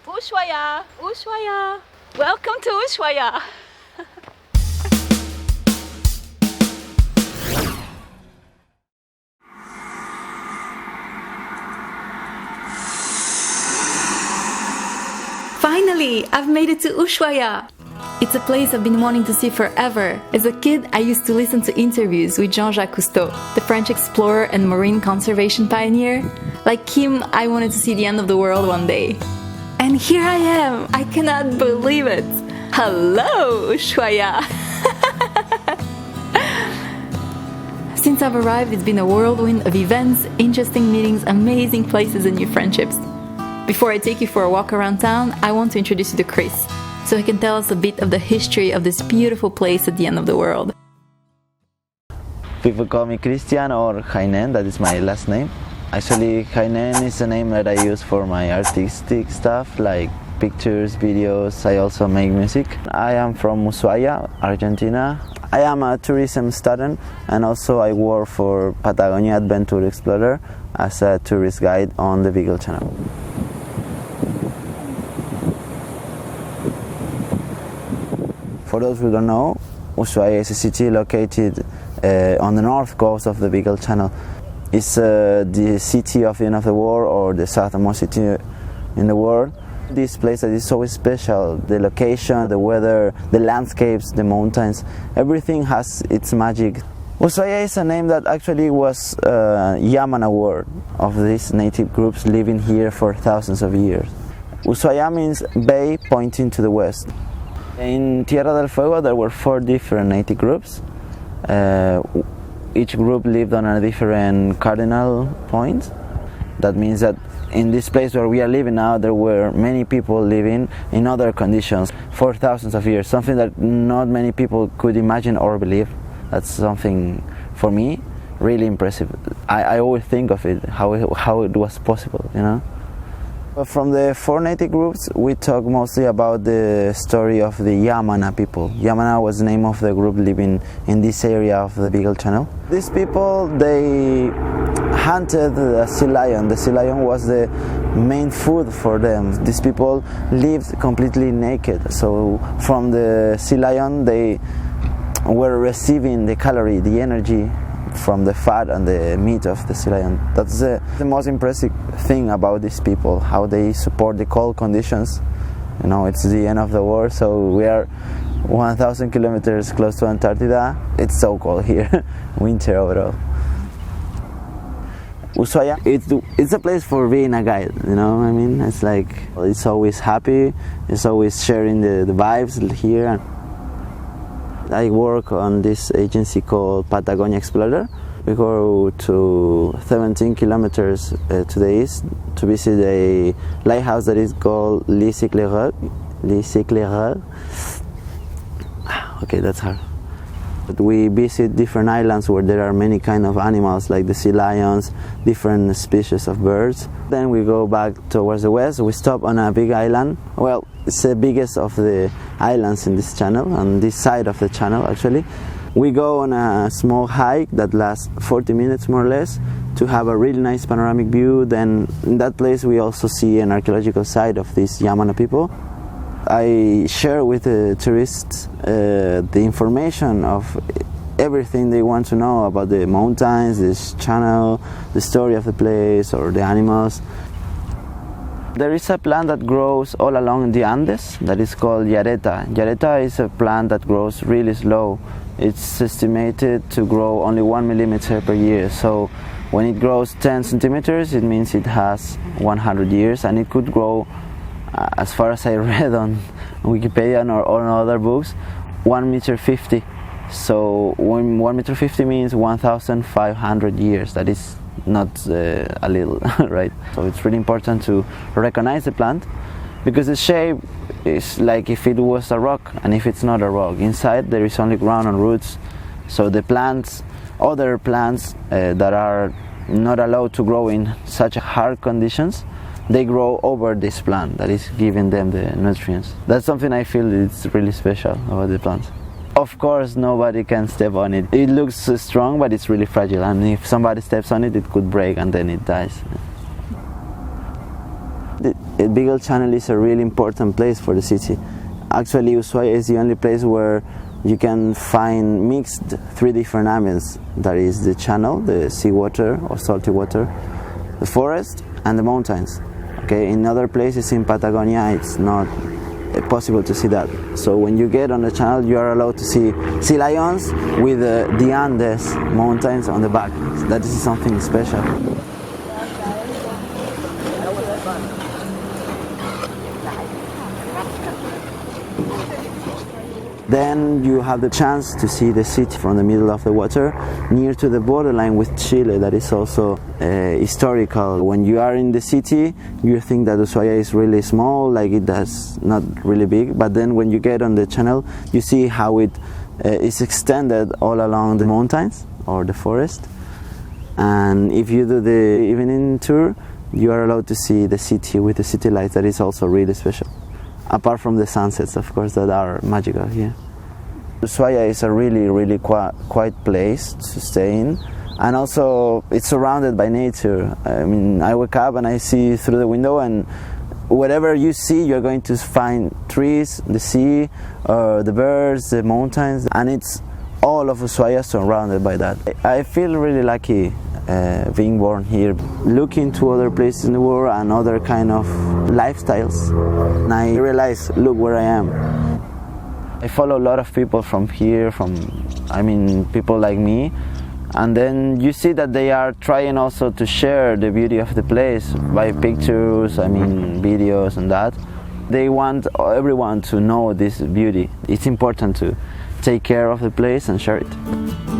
Ushuaia! Ushuaia! Welcome to Ushuaia! Finally, I've made it to Ushuaia! It's a place I've been wanting to see forever. As a kid, I used to listen to interviews with Jean Jacque Cousteau, the French explorer and marine conservation pioneer. Like him, I wanted to see the end of the world one day. And here I am! I cannot believe it! Hello, Ushuaia! Since I've arrived, it's been a whirlwind of events, interesting meetings, amazing places and new friendships. Before I take you for a walk around town, I want to introduce you to Cris, so he can tell us a bit of the history of this beautiful place at the end of the world. People call me Christian or Heinen, that is my last name. Actually, Heinen is a name that I use for my artistic stuff, like pictures, videos. I also make music. I am from Ushuaia, Argentina. I am a tourism student, and also I work for Patagonia Adventure Explorer as a tourist guide on the Beagle Channel. For those who don't know, Ushuaia is a city located on the north coast of the Beagle Channel. It's the city of the end of the world, or the southernmost city in the world. This place that is so special, the location, the weather, the landscapes, the mountains, everything has its magic. Ushuaia is a name that actually was Yamana word of these native groups living here for thousands of years. Ushuaia means bay pointing to the west. In Tierra del Fuego there were 4 different native groups. Each group lived on a different cardinal point. That means that in this place where we are living now, there were many people living in other conditions for thousands of years, something that not many people could imagine or believe. That's something, for me, really impressive. I always think of it, how it was possible, you know? From the 4 native groups, we talk mostly about the story of the Yamana people. Yamana was the name of the group living in this area of the Beagle Channel. These people, they hunted the sea lion. The sea lion was the main food for them. These people lived completely naked. So from the sea lion, they were receiving the calorie, the energy from the fat and the meat of the sea lion. That's the most impressive thing about these people, how they support the cold conditions. You know, it's the end of the world, so we are 1,000 kilometers close to Antarctica. It's so cold here, winter overall. Ushuaia, it's a place for being a guide, you know what I mean? It's like, it's always happy, it's always sharing the vibes here. I work on this agency called Patagonia Explorer. We go to 17 kilometers to the east to visit a lighthouse that is called Les Éclaireurs. Okay, that's hard. But we visit different islands where there are many kind of animals, like the sea lions, different species of birds. Then we go back towards the west. We stop on a big island. Well, it's the biggest of the islands in this channel, on this side of the channel actually. We go on a small hike that lasts 40 minutes more or less to have a really nice panoramic view. Then in that place we also see an archaeological site of these Yamana people. I share with the tourists the information of everything they want to know about the mountains, this channel, the story of the place or the animals. There is a plant that grows all along the Andes that is called yareta. Yareta is a plant that grows really slow. It's estimated to grow only 1 millimeter per year. So when it grows 10 centimeters, it means it has 100 years, and it could grow, as far as I read on Wikipedia or on other books, 1.50 meters. So 1.50 meters means 1,500 years. That is not a little, right? So it's really important to recognize the plant, because the shape is like if it was a rock, and if it's not a rock. Inside there is only ground and roots. So the plants, other plants that are not allowed to grow in such hard conditions, they grow over this plant that is giving them the nutrients. That's something I feel is really special about the plant. Of course, nobody can step on it. It looks strong, but it's really fragile, and if somebody steps on it, it could break and then it dies. Beagle Channel is a really important place for the city. Actually, Ushuaia is the only place where you can find mixed three different ambients. That is the channel, the seawater or salty water, the forest, and the mountains. Okay, in other places in Patagonia, it's not possible to see that. So when you get on the channel, you are allowed to see sea lions with the Andes mountains on the back. That is something special. Then you have the chance to see the city from the middle of the water, near to the borderline with Chile. That is also historical. When you are in the city, you think that Ushuaia is really small, like it does not really big. But then when you get on the channel, you see how it is extended all along the mountains or the forest. And if you do the evening tour, you are allowed to see the city with the city lights. That is also really special. Apart from the sunsets, of course, that are magical here. Ushuaia is a really quiet place to stay in, and also it's surrounded by nature. I mean, I wake up and I see through the window, and whatever you see, you're going to find trees, the sea, the birds, the mountains, and it's all of Ushuaia surrounded by that. I feel really lucky being born here, looking to other places in the world and other kind of lifestyles, and I realize, look where I am. I follow a lot of people from here, people like me, and then you see that they are trying also to share the beauty of the place by pictures, videos and that. They want everyone to know this beauty. It's important to take care of the place and share it.